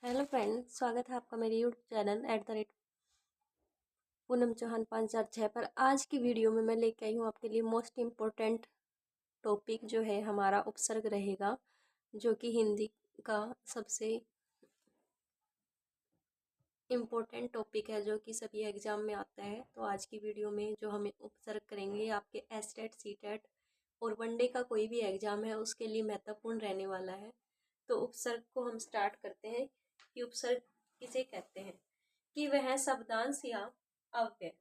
Hello friend, स्वागत है आपका मेरे यूट्यूब चैनल पूनम चौहान 546 पर। आज की वीडियो में मैं लेके आई हूँ आपके लिए मोस्ट इम्पोर्टेंट टॉपिक जो है हमारा उपसर्ग रहेगा, जो कि हिंदी का सबसे इम्पोर्टेंट टॉपिक है, जो कि सभी एग्जाम में आता है। तो आज की वीडियो में जो हम उपसर्ग करेंगे, आपके एसटेट सीटेट और वनडे का कोई भी एग्जाम है उसके लिए महत्वपूर्ण रहने वाला है। तो उपसर्ग को हम स्टार्ट करते हैं कि उपसर्ग किसे कहते हैं। कि वह शब्दांश या अव्यय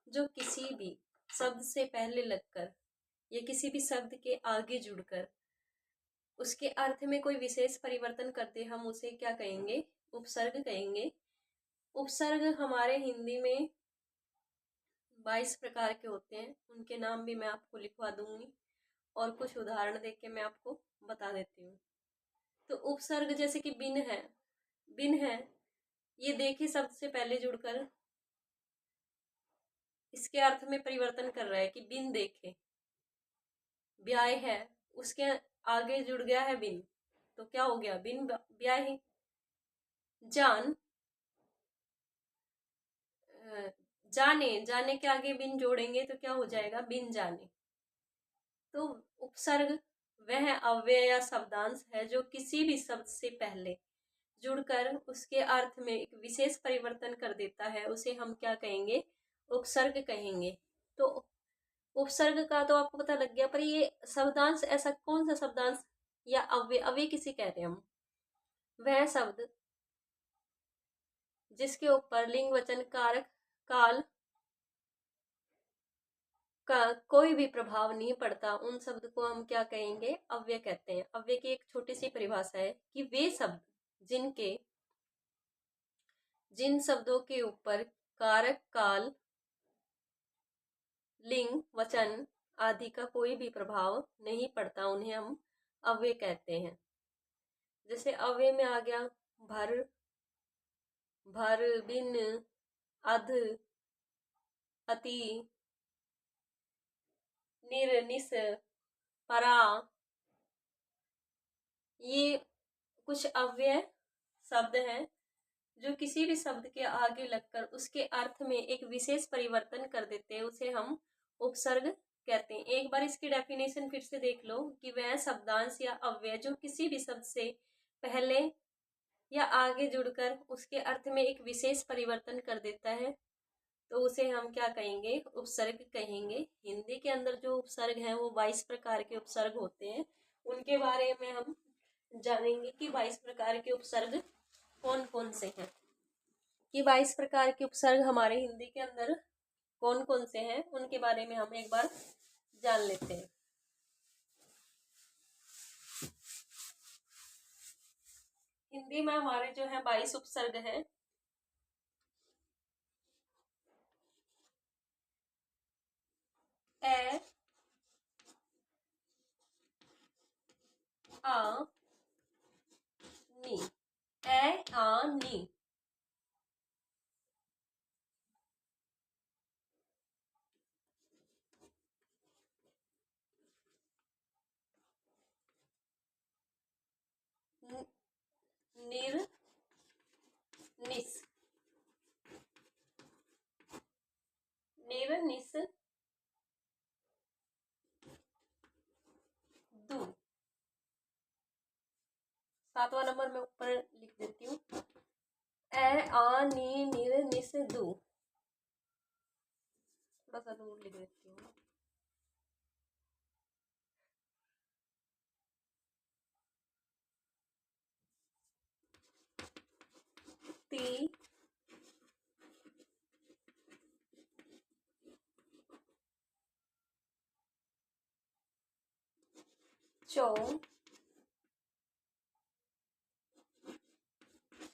जो किसी भी शब्द से पहले लगकर या किसी भी शब्द के आगे जुड़कर उसके अर्थ में कोई विशेष परिवर्तन करते, हम उसे क्या कहेंगे? उपसर्ग कहेंगे। उपसर्ग हमारे हिंदी में 22 प्रकार के होते हैं। उनके नाम भी मैं आपको लिखवा दूंगी और कुछ उदाहरण देके मैं आपको बता देती हूँ। तो उपसर्ग जैसे कि बिन है, बिन है ये देखे शब्द से पहले जुड़कर इसके अर्थ में परिवर्तन कर रहा है कि बिन देखे। ब्याह है, उसके आगे जुड़ गया है बिन, तो क्या हो गया? बिन ब्याह। जान, जाने, जाने के आगे बिन जोड़ेंगे तो क्या हो जाएगा? बिन जाने। तो उपसर्ग वह अव्यय या शब्दांश है जो किसी भी शब्द से पहले जुड़कर उसके अर्थ में एक विशेष परिवर्तन कर देता है, उसे हम क्या कहेंगे? उपसर्ग कहेंगे। तो उपसर्ग का तो आपको पता लग गया, पर ये शब्दांश ऐसा कौन सा शब्दांश या अव्यय, अव्यय किसे कहते हैं हम? वह शब्द जिसके ऊपर लिंग वचन कारक काल का कोई भी प्रभाव नहीं पड़ता, उन शब्द को हम क्या कहेंगे? अव्यय कहते हैं। अव्यय की एक छोटी सी परिभाषा है कि वे शब्द जिन शब्दों के ऊपर कारक काल लिंग वचन आदि का कोई भी प्रभाव नहीं पड़ता, उन्हें हम अव्यय कहते हैं। जैसे अव्यय में आ गया भर, भर, बिन, अध, अति, निर, निस, परा। ये कुछ अव्यय शब्द हैं जो किसी भी शब्द के आगे लगकर उसके अर्थ में एक विशेष परिवर्तन कर देते हैं, उसे हम उपसर्ग कहते हैं। एक बार इसकी डेफिनेशन फिर से देख लो कि वह शब्दांश या अव्यय जो किसी भी शब्द से पहले या आगे जुड़कर उसके अर्थ में एक विशेष परिवर्तन कर देता है, तो उसे हम क्या कहेंगे? उपसर्ग कहेंगे। हिंदी के अंदर जो उपसर्ग हैं वो 22 प्रकार के उपसर्ग होते हैं। उनके बारे में हम जानेंगे कि 22 प्रकार के उपसर्ग कौन कौन से हैं। कि 22 प्रकार के उपसर्ग हमारे हिंदी के अंदर कौन कौन से हैं, उनके बारे में हम एक बार जान लेते हैं। हिंदी में हमारे जो है 22 उपसर्ग हैं। ए, आ, नी। ए, आ, नी। निर, निस। निर, निस, दू। 7वां नंबर मैं ऊपर लिख देती हूँ। ए, आ, नी, निर, निस, दू। थोड़ा सा दूर लिख देती हूँ। ती, चौ,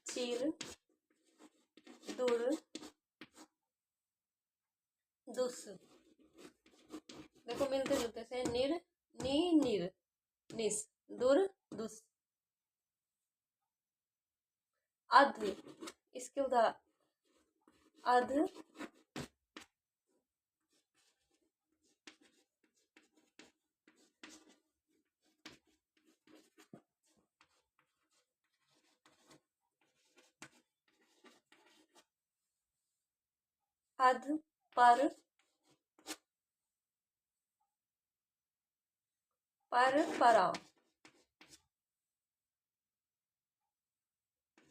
चिर, दुर, दुस। देखो मिलते जुलते से निर, नी, निर, निस, दुर, दुस। अध, इसके उदाहरण अध, अध, पर, परा,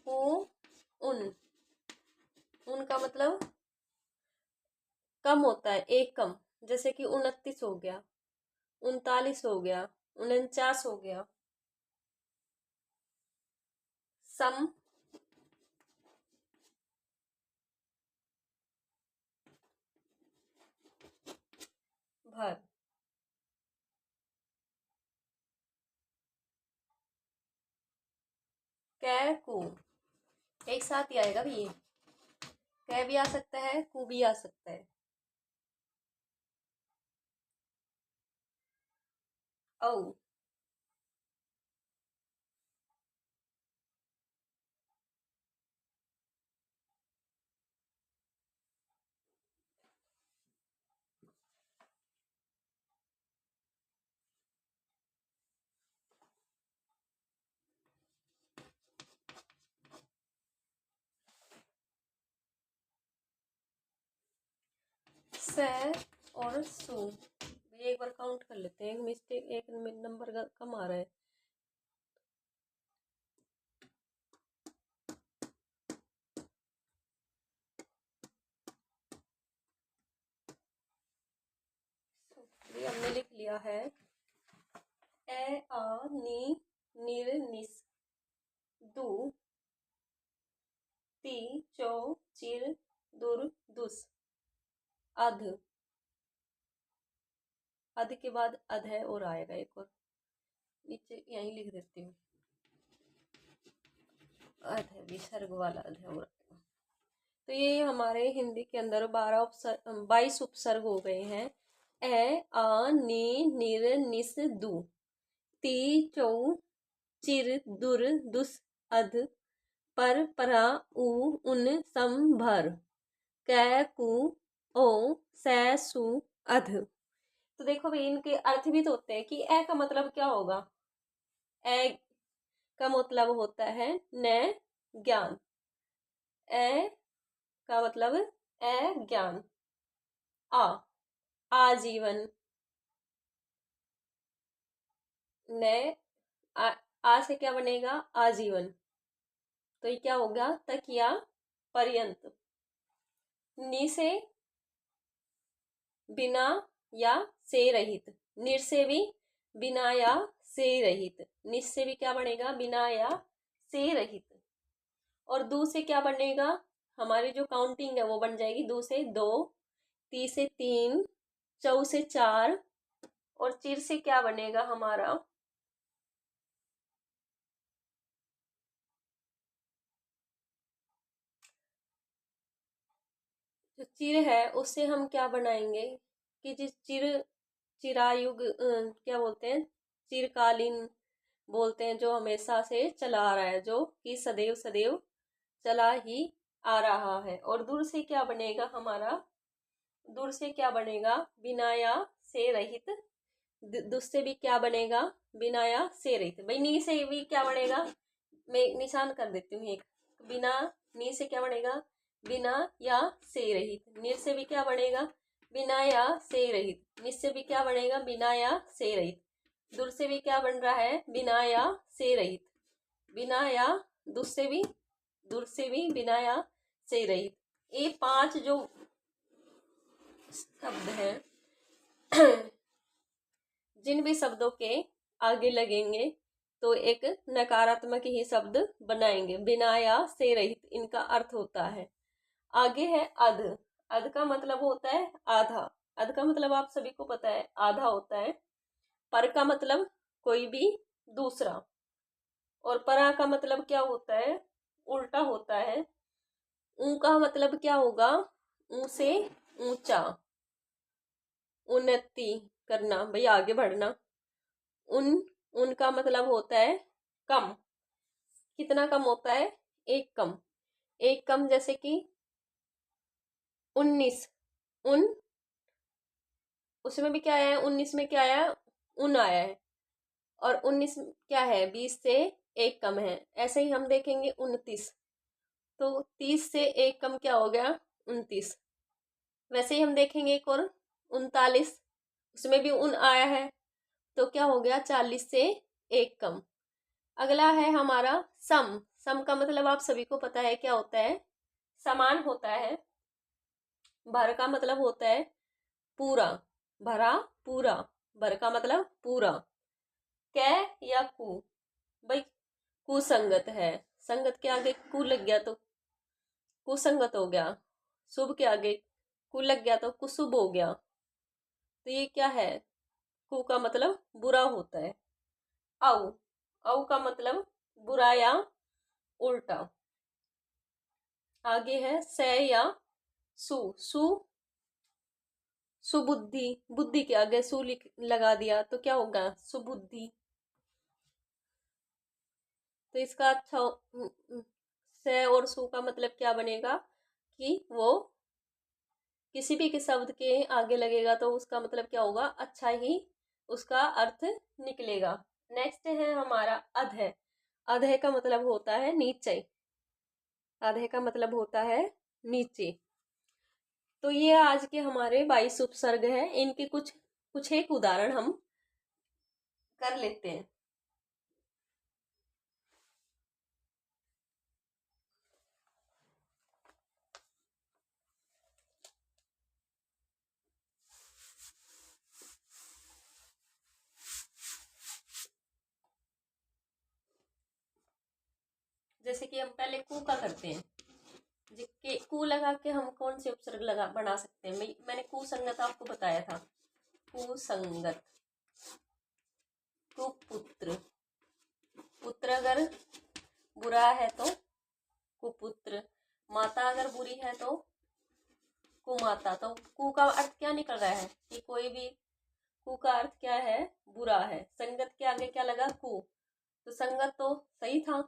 उ, उन। उनका मतलब कम होता है, एक कम। जैसे कि 29 हो गया, 39 हो गया, 49 हो गया। सम, भर। कै, कु, एक साथ ही आएगा भी ये। कै भी आ सकता है, कु भी आ सकता है। औ, से और सु। ये एक बार काउंट कर लेते हैं, मिस्टेक एक नंबर का कम आ रहा है। ये हमने लिख लिया है। ए, आ, नी, निर, निस, दु, ती, चौ, चिर, दुर, दुस, अध। अध के बाद अध है और आएगा एक और, नीचे यहीं लिख देती हूँ। अध है, विसर्ग वाला अध है और आएगा। तो ये हमारे हिंदी के अंदर 22 उपसर्ग हो गए हैं। ए, आ, नी, निर, निस, दु, ती, चौ, चिर, दुर, दुस, अध, पर, परा, उ, उन, सम, भर, कै, कु, ओ, सै, सु, अध। तो देखो भाई, इनके अर्थ भी तो होते हैं कि ए का मतलब क्या होगा। ए का मतलब होता है न ज्ञान। ए का मतलब ए ज्ञान। आ, आजीवन। न, आ से क्या बनेगा, आजीवन। तो ये क्या होगा, तकिया पर्यंत। नी से बिना या से रहित। निर से भी बिना या से रहित। निस से भी क्या बनेगा, बिना या से रहित। और दू से क्या बनेगा, हमारी जो काउंटिंग है वो बन जाएगी। दू से 2, ती से 3, चौ से 4, और चिर से क्या बनेगा हमारा, जो चिर है उससे हम क्या बनाएंगे कि जिस चिरायुग क्या बोलते हैं, चिरकालीन बोलते हैं, जो हमेशा से चला आ रहा है, जो कि सदैव सदैव चला ही आ रहा है। और दूर से क्या बनेगा हमारा, दूर से क्या बनेगा, बिना या से रहित। दूर से भी क्या बनेगा, बिना या से रहित। भाई नी से भी क्या बनेगा, मैं निशान कर देती हूँ एक। बिना, नी से क्या बनेगा, बिना या से रहित। निर से भी क्या बनेगा, बिना या से रहित। निस से भी क्या बनेगा, बिना या से रहित। दूर से भी क्या बन रहा है, बिना या से रहित। बिना या, दूर से भी, दूर से भी बिना या से रहित। ये 5 जो शब्द हैं जिन भी शब्दों के आगे लगेंगे तो एक नकारात्मक ही शब्द बनाएंगे। बिना या से रहित इनका अर्थ होता है। आगे है अध। अध का मतलब होता है आधा। अध का मतलब आप सभी को पता है, आधा होता है। पर का मतलब कोई भी दूसरा। और परा का मतलब क्या होता है, उल्टा होता है। ऊ का मतलब क्या होगा, ऊ से ऊंचा, उन्नति करना, भाई आगे बढ़ना। उन, उनका मतलब होता है कम। कितना कम होता है, एक कम। एक कम जैसे कि 19, उन, उसमें भी क्या आया है, 19 में क्या आया है, उन आया है। और 19 क्या है, 20 से एक कम है। ऐसे ही हम देखेंगे 29, तो 30 से एक कम क्या हो गया, 29। वैसे ही हम देखेंगे एक और 39, उसमें भी उन आया है, तो क्या हो गया 40 से एक कम। अगला है हमारा सम। सम का मतलब आप सभी को पता है क्या होता है, समान होता है। भर का मतलब होता है पूरा, भरा पूरा, भर का मतलब पूरा। कै या कु, भाई कुसंगत है, संगत के आगे कु लग गया तो कुसंगत हो गया। शुभ के आगे कु लग गया तो कुशुभ हो गया। तो ये क्या है, कु का मतलब बुरा होता है। औ, औ का मतलब बुरा या उल्टा। आगे है स या सु, सु सुबुद्धि, बुद्धि के आगे सु लिख लगा दिया तो क्या होगा सुबुद्धि। तो इसका अच्छा से और सु का मतलब क्या बनेगा कि वो किसी भी के शब्द के आगे लगेगा तो उसका मतलब क्या होगा, अच्छा ही उसका अर्थ निकलेगा। नेक्स्ट है हमारा अधः। अधः का मतलब होता है नीचे, अधः का मतलब होता है नीचे। तो ये आज के हमारे 22 उपसर्ग हैं, इनके कुछ कुछ एक उदाहरण हम कर लेते हैं। जैसे कि हम पहले कु का करते हैं, जिसके कु लगा के हम कौन से उपसर्ग लगा बना सकते हैं। मैंने कुसंगत आपको बताया था, कुसंगत। कुपुत्र, पुत्र अगर बुरा है तो कुपुत्र, माता अगर बुरी है तो कुमाता। तो कु का अर्थ क्या निकल रहा है कि कोई भी, कु का अर्थ क्या है, बुरा है। संगत के आगे क्या लगा कु, तो संगत तो सही था,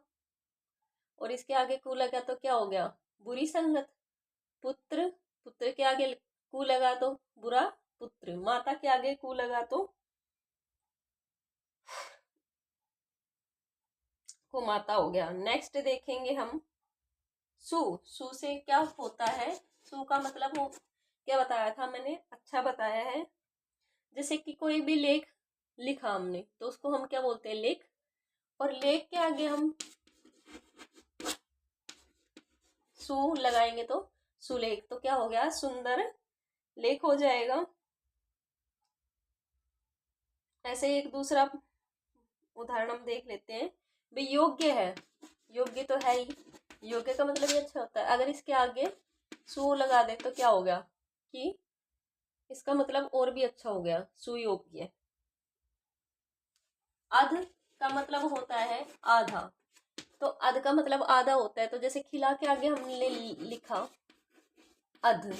और इसके आगे कु लगा तो क्या हो गया बुरी संगत। पुत्र, पुत्र के आगे कु लगा तो बुरा पुत्र। माता के आगे कु लगा तो कुमाता हो गया। नेक्स्ट देखेंगे हम सु। सु से क्या होता है, सु का मतलब हो क्या बताया था मैंने, अच्छा बताया है। जैसे कि कोई भी लेख लिखा हमने तो उसको हम क्या बोलते हैं, लेख। और लेख के आगे हम सु लगाएंगे तो सुलेख, तो क्या हो गया सुंदर लेख हो जाएगा। ऐसे एक दूसरा उदाहरण हम देख लेते हैं। भाई योग्य है, योग्य तो है ही, योग्य का मतलब ये अच्छा होता है। अगर इसके आगे सु लगा दे तो क्या हो गया कि इसका मतलब और भी अच्छा हो गया, सुयोग्य। अध का मतलब होता है आधा, तो अध का मतलब आधा होता है। तो जैसे खिला के आगे हमने लिखा अध,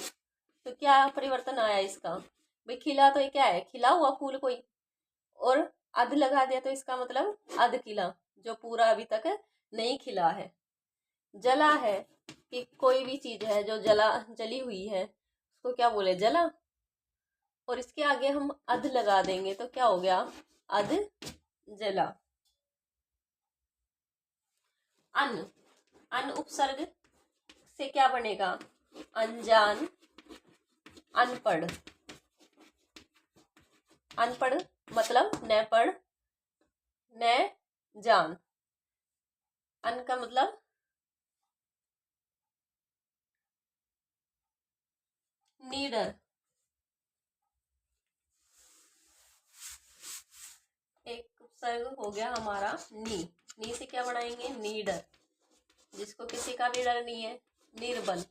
तो क्या परिवर्तन आया इसका, भाई खिला तो ये क्या है, खिला हुआ फूल कोई, और अध लगा दिया तो इसका मतलब अध खिला, जो पूरा अभी तक नहीं खिला है। जला है कि कोई भी चीज है जो जली हुई है उसको क्या बोले, जला। और इसके आगे हम अध लगा देंगे तो क्या हो गया, अध जला। अन, अन उपसर्ग से क्या बनेगा, अनजान, अनपढ़। अनपढ़ मतलब न पढ़ न जान। अन का मतलब नीडर। एक उपसर्ग हो गया हमारा नी। नी से क्या बनाएंगे, नीडर, जिसको किसी का भी डर नहीं है, निर्बल।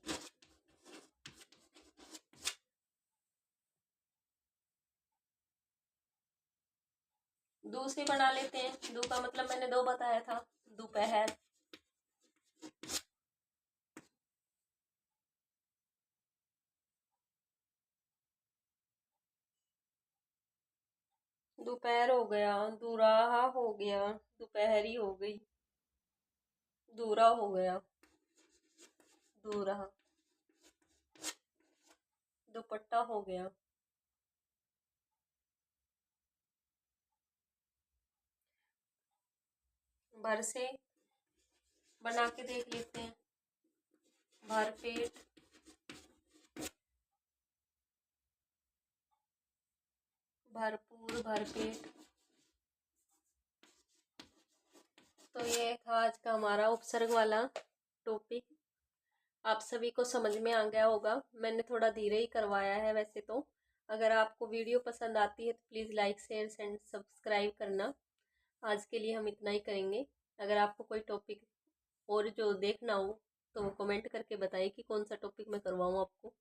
दू से बना लेते हैं। दू का मतलब मैंने दो बताया था, दोपहर। दोपहर हो गया, दुराहा हो गया, दोपहरी हो गई, दूरा हो गया, दूरहा, दुपट्टा हो गया। भर से बना के देख लेते हैं। भर पेट, भरपूर भरपेट। तो ये था आज का हमारा उपसर्ग वाला टॉपिक। आप सभी को समझ में आ गया होगा। मैंने थोड़ा धीरे ही करवाया है वैसे तो। अगर आपको वीडियो पसंद आती है तो please like share and subscribe करना। आज के लिए हम इतना ही करेंगे। अगर आपको कोई टॉपिक और जो देखना हो तो वो कमेंट करके बताइए कि कौन सा टॉपिक मैं करवाऊँ आपको।